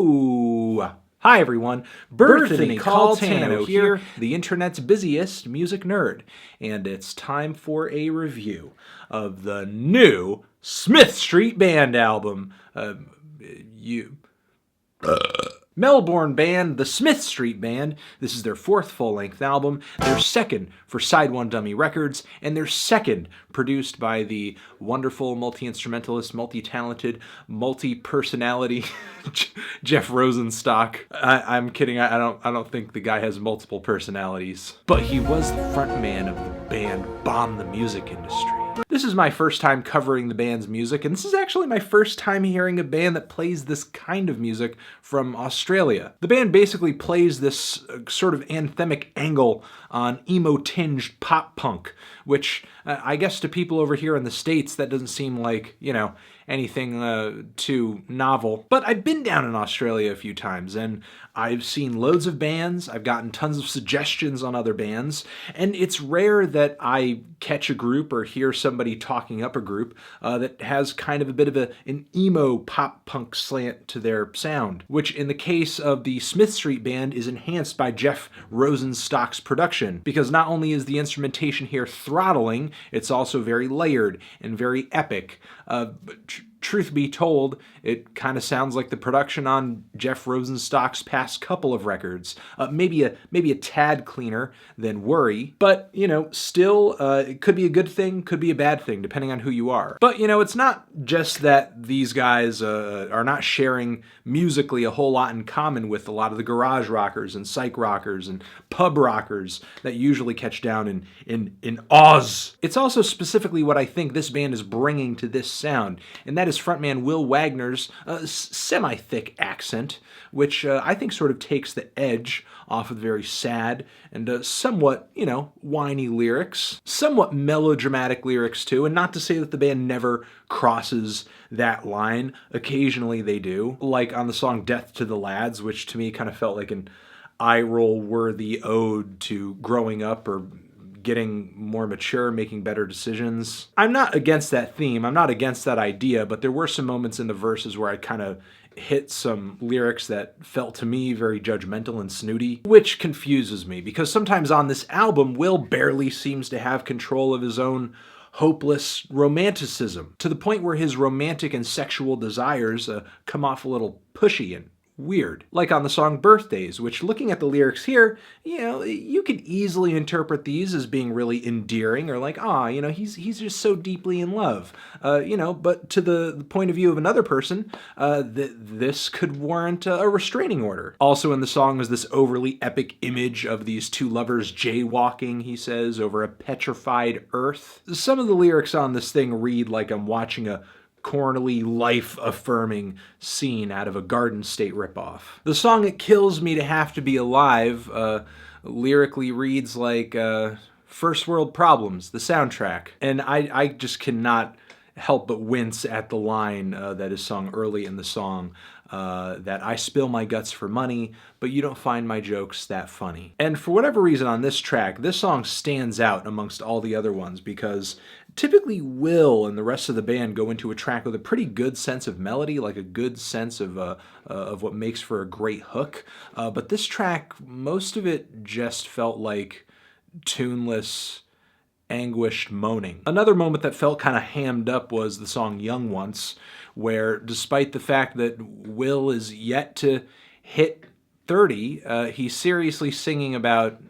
Hello! Hi everyone, Berthany Caltano here, the internet's busiest music nerd, and it's time for a review of the new Smith Street Band album. Melbourne band, the Smith Street Band. This is their fourth full-length album, their second for SIDEONEDUMMY Records, and their second produced by the wonderful multi-instrumentalist, multi-talented, multi-personality Jeff Rosenstock. I'm kidding. I don't think the guy has multiple personalities, but he was the frontman of the band Bomb the Music Industry. This is my first time covering the band's music, and this is actually my first time hearing a band that plays this kind of music from Australia. The band basically plays this sort of anthemic angle on emo-tinged pop punk, which I guess to people over here in the States that doesn't seem like, you know, anything too novel. But I've been down in Australia a few times, and I've seen loads of bands, I've gotten tons of suggestions on other bands, and it's rare that I catch a group or hear somebody talking up a group that has kind of a bit of an emo pop punk slant to their sound, which in the case of the Smith Street Band is enhanced by Jeff Rosenstock's production, because not only is the instrumentation here throttling, it's also very layered and very epic. Truth be told, it kind of sounds like the production on Jeff Rosenstock's past couple of records. Maybe a tad cleaner than Worry, but, you know, still, it could be a good thing, could be a bad thing, depending on who you are. But, you know, it's not just that these guys are not sharing musically a whole lot in common with a lot of the garage rockers and psych rockers and pub rockers that usually catch down in Oz. It's also specifically what I think this band is bringing to this sound, and that is frontman Wil Wagner's semi-thick accent, which I think sort of takes the edge off of the very sad and somewhat, you know, whiny lyrics. Somewhat melodramatic lyrics too, and not to say that the band never crosses that line. Occasionally they do, like on the song Death to the Lads, which to me kind of felt like an eye-roll worthy ode to growing up or getting more mature, making better decisions. I'm not against that theme, I'm not against that idea, but there were some moments in the verses where I kind of hit some lyrics that felt to me very judgmental and snooty, which confuses me, because sometimes on this album, Wil barely seems to have control of his own hopeless romanticism, to the point where his romantic and sexual desires come off a little pushy and weird. Like on the song Birthdays, which, looking at the lyrics here, you know, you could easily interpret these as being really endearing, or like, ah, you know, he's just so deeply in love. You know, but to the point of view of another person, this could warrant a restraining order. Also in the song is this overly epic image of these two lovers jaywalking, he says, over a petrified earth. Some of the lyrics on this thing read like I'm watching a cornily, life-affirming scene out of a Garden State ripoff. The song It Kills Me to Have to Be Alive lyrically reads like First World Problems, the soundtrack. And I just cannot help but wince at the line that is sung early in the song, that I spill my guts for money, but you don't find my jokes that funny. And for whatever reason on this track, this song stands out amongst all the other ones, because typically Wil and the rest of the band go into a track with a pretty good sense of melody, like a good sense of what makes for a great hook. But this track, most of it just felt like tuneless, anguished moaning. Another moment that felt kind of hammed up was the song Young Once, where despite the fact that Wil is yet to hit 30, he's seriously singing about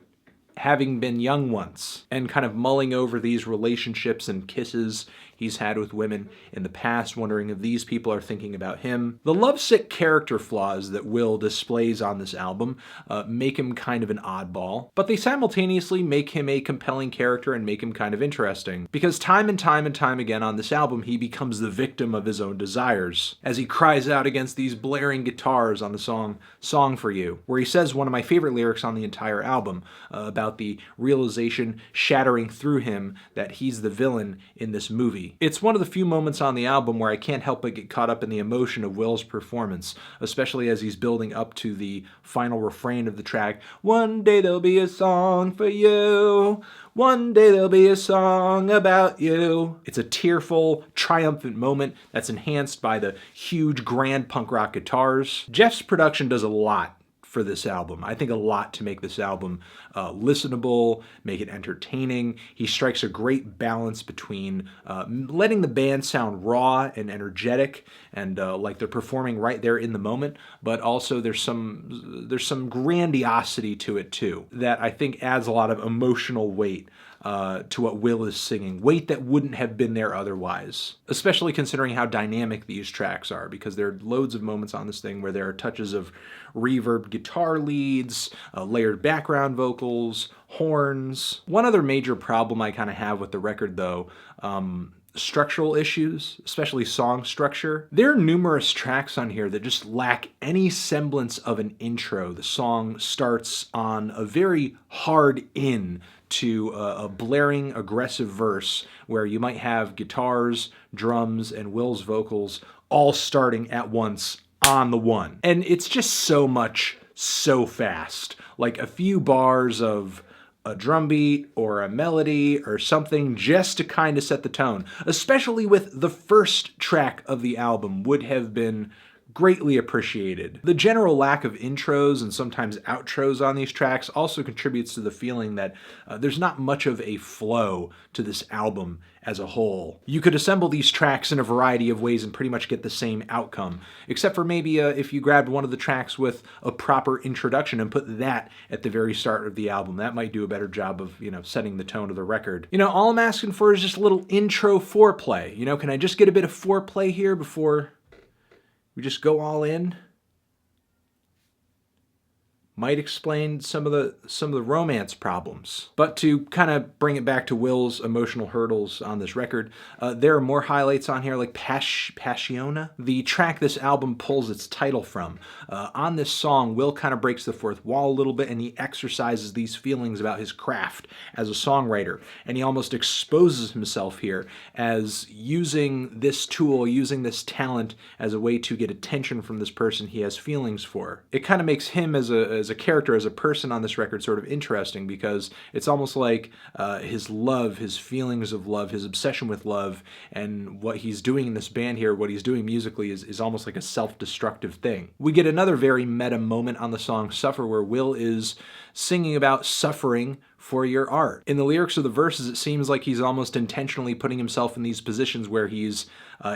having been young once, and kind of mulling over these relationships and kisses he's had with women in the past, wondering if these people are thinking about him. The lovesick character flaws that Wil displays on this album make him kind of an oddball, but they simultaneously make him a compelling character and make him kind of interesting, because time and time and time again on this album he becomes the victim of his own desires, as he cries out against these blaring guitars on the song For You, where he says one of my favorite lyrics on the entire album about the realization shattering through him that he's the villain in this movie. cringeworthy. It's one of the few moments on the album where I can't help but get caught up in the emotion of Wil's performance, especially as he's building up to the final refrain of the track. One day there'll be a song for you. One day there'll be a song about you. It's a tearful, triumphant moment that's enhanced by the huge grand punk rock guitars. Jeff's production does a lot for this album. I think a lot to make this album listenable, make it entertaining. He strikes a great balance between letting the band sound raw and energetic and like they're performing right there in the moment, but also there's some grandiosity to it too that I think adds a lot of emotional weight to what Wil is singing, weight that wouldn't have been there otherwise, especially considering how dynamic these tracks are, because there are loads of moments on this thing where there are touches of reverb guitar leads, layered background vocals, horns. One other major problem I kind of have with the record though, structural issues, especially song structure. There are numerous tracks on here that just lack any semblance of an intro. The song starts on a very hard in to a blaring, aggressive verse where you might have guitars, drums, and Wil's vocals all starting at once on the one. And it's just so much, so fast. Like a few bars of a drum beat or a melody or something just to kind of set the tone, especially with the first track of the album would have been greatly appreciated. The general lack of intros and sometimes outros on these tracks also contributes to the feeling that there's not much of a flow to this album as a whole. You could assemble these tracks in a variety of ways and pretty much get the same outcome, except for maybe if you grabbed one of the tracks with a proper introduction and put that at the very start of the album. That might do a better job of, setting the tone of the record. All I'm asking for is just a little intro foreplay. Can I just get a bit of foreplay here before we just go all in? Might explain some of the romance problems. But to kind of bring it back to Wil's emotional hurdles on this record, there are more highlights on here, like Passiona, the track this album pulls its title from. On this song, Wil kind of breaks the fourth wall a little bit, and he exercises these feelings about his craft as a songwriter. And he almost exposes himself here as using this tool, using this talent as a way to get attention from this person he has feelings for. It kind of makes him as a character, as a person on this record, sort of interesting, because it's almost like his love, his feelings of love, his obsession with love, and what he's doing in this band here, what he's doing musically is almost like a self-destructive thing. We get another very meta moment on the song Suffer, where Wil is singing about suffering for your art. In the lyrics of the verses, it seems like he's almost intentionally putting himself in these positions where he's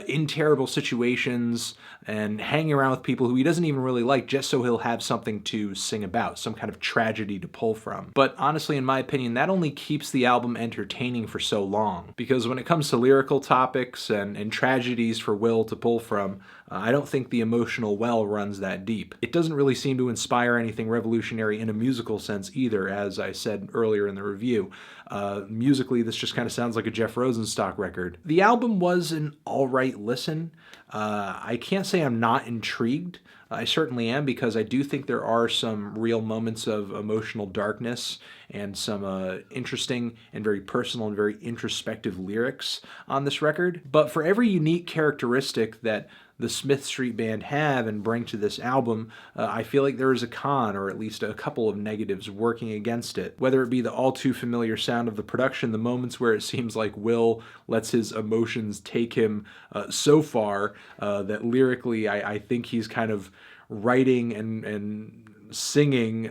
in terrible situations and hanging around with people who he doesn't even really like, just so he'll have something to sing about, some kind of tragedy to pull from. But honestly, in my opinion, that only keeps the album entertaining for so long, because when it comes to lyrical topics and tragedies for Wil to pull from, I don't think the emotional well runs that deep. It doesn't really seem to inspire anything revolutionary in a musical sense either, as I said earlier in the review. Musically, this just kind of sounds like a Jeff Rosenstock record. The album was an alright listen. I can't say I'm not intrigued. I certainly am, because I do think there are some real moments of emotional darkness and some interesting and very personal and very introspective lyrics on this record. But for every unique characteristic that the Smith Street Band have and bring to this album, I feel like there is a con, or at least a couple of negatives working against it. Whether it be the all too familiar sound of the production, the moments where it seems like Wil lets his emotions take him so far that lyrically I think he's kind of writing and singing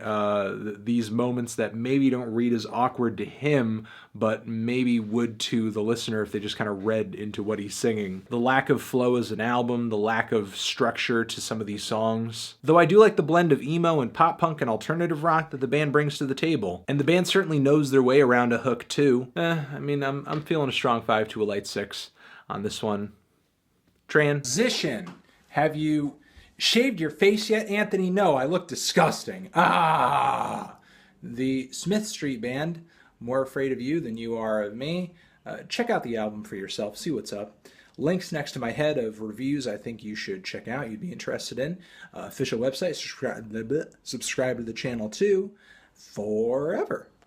these moments that maybe don't read as awkward to him, but maybe would to the listener if they just kind of read into what he's singing. The lack of flow as an album, the lack of structure to some of these songs. Though I do like the blend of emo and pop punk and alternative rock that the band brings to the table. And the band certainly knows their way around a hook too. I'm feeling a strong 5 to a light 6 on this one. Transition. Have you shaved your face yet, Anthony? No, I look disgusting. The Smith Street Band, more afraid of you than you are of me. Check out the album for yourself, see what's up. Links next to my head of reviews I think you should check out, you'd be interested in. Official website, subscribe to the channel too. Forever.